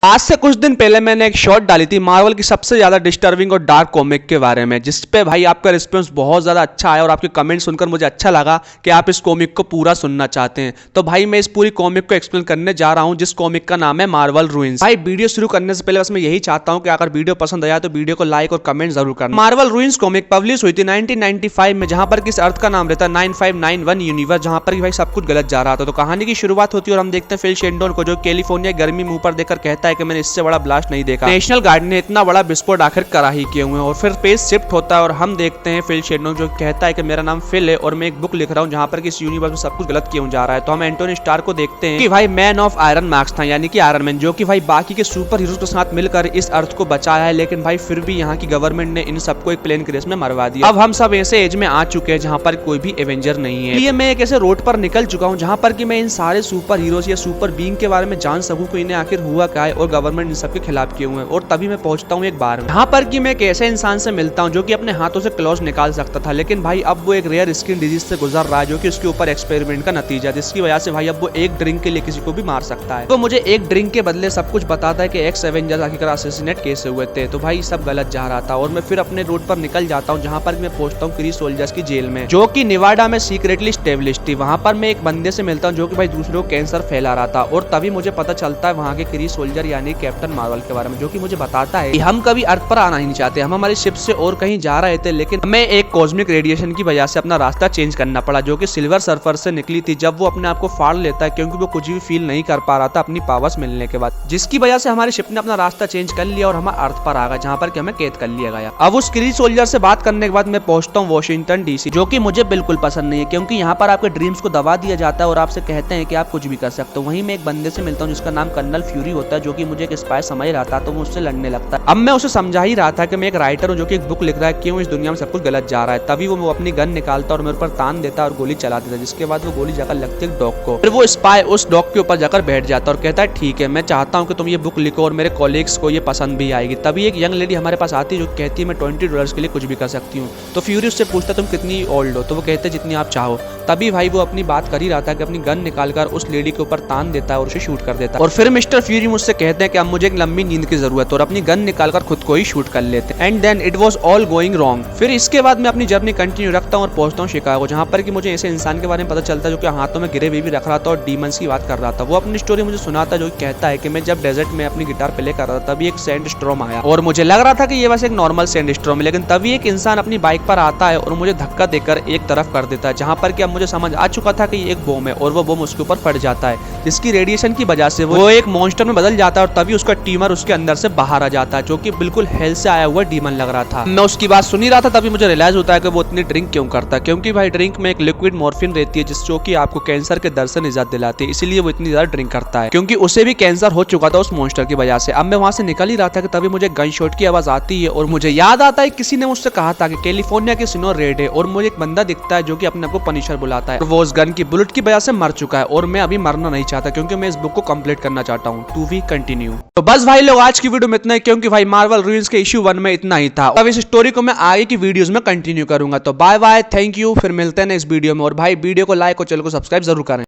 आज से कुछ दिन पहले मैंने एक शॉर्ट डाली थी मार्वल की सबसे ज्यादा डिस्टर्बिंग और डार्क कॉमिक के बारे में, जिस पे भाई आपका रिस्पॉन्स बहुत ज्यादा अच्छा आया और आपके कमेंट सुनकर मुझे अच्छा लगा कि आप इस कॉमिक को पूरा सुनना चाहते हैं। तो भाई मैं इस पूरी कॉमिक को एक्सप्लेन करने जा रहा हूं, जिस कॉमिक का नाम है मार्वल रूइंस। भाई वीडियो शुरू करने से पहले बस मैं यही चाहता हूं कि अगर वीडियो पसंद आया तो वीडियो को लाइक और कमेंट जरूर करना। मार्वल रूइंस कॉमिक पब्लिश हुई थी 1995 में, जहां पर किस अर्थ का नाम रहता है 9591 यूनिवर्स, जहां पर भाई सब कुछ गलत जा रहा था। तो कहानी की शुरुआत होती है और हम देखते हैं फिल शेल्डन को, जो कैलिफोर्निया गर्मी मुंह पर देकर कहता है कि मैंने इससे बड़ा ब्लास्ट नहीं देखा, नेशनल गार्ड ने इतना बड़ा विस्फोट आखिर करा ही किए हुए हैं। और फिर पेज शिफ्ट होता है और हम देखते हैं फिल शेल्डन जो कहता है कि मेरा नाम फिल है और मैं एक बुक लिख रहा हूं जहां पर इस यूनिवर्स में सब कुछ गलत क्यों जा रहा है। तो हम एंटोनी स्टार्क को देखते हैं कि भाई मैन ऑफ आयरन मार्क्स था, यानी कि आयरन मैन, जो कि भाई बाकी के सुपर हीरोज के साथ मिलकर इस अर्थ को बचाया है, लेकिन भाई फिर भी यहाँ की गवर्नमेंट ने इन सबको एक प्लेन क्रेश में मरवा दिया। अब हम सब ऐसे एज में आ चुके हैं जहां पर कोई भी एवेंजर नहीं है, इसलिए मैं एक ऐसे रोड पर निकल चुका हूं जहां पर कि मैं इन सारे सुपर हीरोज या सुपर बीइंग के बारे में जान सकूं कि इन्हें आखिर हुआ क्या है और गवर्नमेंट इन सबके खिलाफ क्यों है। और तभी मैं पहुंचता हूं एक बार में, जहां पर कि मैं एक ऐसे इंसान से मिलता हूं जो कि अपने हाथों से क्लॉज निकाल सकता था, लेकिन भाई अब वो एक रेयर स्किन डिजीज से गुजर रहा है, जो कि उसके ऊपर एक्सपेरिमेंट का नतीजा, जिसकी वजह से भाई अब वो एक ड्रिंक के लिए किसी को भी मार सकता है। तो मुझे एक ड्रिंक के बदले सब कुछ बताता है कि एक्स एवेंजर्स आखिरकार असैसिनेट कैसे हुए थे। तो भाई सब गलत जा रहा था और मैं फिर अपने रोड पर निकल जाता हूं, जहां पर मैं पहुंचता हूं क्री सोल्जर्स की जेल में, जो कि निवाडा में सीक्रेटली स्टेब्लिश थी। वहां पर मैं एक बंदे से मिलता हूं जो कि भाई दूसरों को कैंसर फैला रहा था, और तभी मुझे पता चलता है वहां के क्री सोल्जर यानी कैप्टन मार्वल के बारे में, जो कि मुझे बताता है कि हम कभी अर्थ पर आना ही नहीं चाहते, हम हमारी शिप से और कहीं जा रहे थे, लेकिन हमें एक कॉस्मिक रेडिएशन की वजह से अपना रास्ता चेंज करना पड़ा, जो कि सिल्वर सर्फर से निकली थी जब वो अपने आप को फाड़ लेता है, क्योंकि वो कुछ भी फील नहीं कर पा रहा था अपनी पावर्स मिलने के बाद, जिसकी वजह से हमारी शिप ने अपना रास्ता चेंज कर लिया और हम अर्थ पर आ गए, जहां पर कि हमें कैद कर लिया गया। अब उस क्री सोल्जर से बात करने के बाद मैं पहुंचता हूं वॉशिंगटन डीसी, जो कि मुझे बिल्कुल पसंद नहीं है, क्योंकि यहाँ पर आपके ड्रीम्स को दबा दिया जाता है और आपसे कहते हैं कि आप कुछ भी कर सकते हो। वहीं मैं एक बंदे से मिलता हूँ जिसका नाम कर्नल फ्यूरी होता है, जो कि मुझे एक स्पाई समझ रहा था, तो वो उससे लड़ने लगता है। अब मैं उसे समझा ही रहा था कि मैं एक राइटर हूँ जो कि एक बुक लिख रहा है क्यों इस दुनिया में सब कुछ गलत जा रहा है। तभी वो अपनी गन निकालता और मेरे ऊपर तान देता और गोली चला देता, जिसके बाद वो गोली जाकर लगती है डॉग को। फिर वो स्पाई उस डॉग के ऊपर जाकर बैठ जाता और कहता है ठीक है, मैं चाहता हूँ कि तुम ये बुक लिखो और मेरे कॉलीग्स को ये पसंद भी आएगी। तभी एक यंग लेडी हमारे पास आती है जो कहती है मैं $20 के लिए कुछ भी कर सकती हूँ। तो फ्यूरी उससे पूछता तुम कितनी ओल्ड हो, तो वो कहते हैं जितनी आप चाहो। तभी भाई वो अपनी बात कर ही रहा था कि अपनी गन निकालकर उस लेडी के ऊपर तान देता है और उसे शूट कर देता है। और फिर मिस्टर फ्यूरी मुझसे कहते हैं कि अब मुझे एक लंबी नींद की जरूरत है और अपनी गन निकालकर खुद को ही शूट कर लेते हैं। And then it was all going wrong. फिर इसके बाद मैं अपनी जर्नी कंटिन्यू रखता हूँ और पहुंचता हूँ शिकागो, जहां पर कि मुझे ऐसे इंसान के बारे में पता चलता है जो कि हाथों में गिरे हुए भी रख रहा था और डीमंस की बात कर रहा था। वो अपनी स्टोरी मुझे सुनाता जो कहता है कि मैं जब डेजर्ट में अपनी गिटार प्ले कर रहा था तभी एक सैंड स्टॉर्म आया और मुझे लग रहा था कि ये बस एक नॉर्मल सैंड स्टॉर्म है, लेकिन तभी एक इंसान अपनी बाइक पर आता है और मुझे धक्का देकर एक तरफ कर देता है, जहां पर कि अब मुझे समझ आ चुका था कि ये एक बम है और वो बम उसके ऊपर फट जाता है, जिसकी रेडिएशन की वजह से वो एक मॉन्स्टर में बदल जाता है और तभी उसका टीमर उसके अंदर से बाहर आ जाता है, जो कि बिल्कुल हेल से आया हुआ डीमन लग रहा था। मैं उसकी बात सुन ही रहा था, तभी मुझे रियलाइज होता है कि वो इतनी ड्रिंक क्यों करता है, क्योंकि भाई ड्रिंक में एक लिक्विड मॉर्फिन रहती है जिससे कि आपको कैंसर के दर से निजात दिलाती है, इसीलिए वो इतनी ज्यादा ड्रिंक करता है, क्योंकि उसे भी कैंसर हो चुका था उस मॉन्स्टर की वजह से। अब मैं वहां से निकल ही रहा था कि तभी मुझे गन शॉट की आवाज आती है और मुझे याद आता है किसी ने मुझसे कहा था कि कैलिफोर्निया की स्नो रेड है और मुझे एक बंदा दिखता है जो कि अपने आप को पनिशर बुलाता है, वो उस गन की बुलेट की वजह से मर चुका है और मैं अभी मरना नहीं चाहता क्योंकि मैं इस बुक को कंप्लीट करना चाहता हूँ। To be continued. तो बस भाई लोग आज की वीडियो में इतना ही, क्योंकि भाई मार्वल रूइंस के इश्यू 1 में इतना ही था। अब इस स्टोरी को मैं आगे की वीडियोस में कंटिन्यू करूंगा। तो बाय बाय, थैंक यू, फिर मिलते हैं इस वीडियो में। और भाई वीडियो को लाइक और चैनल को सब्सक्राइब जरूर करें।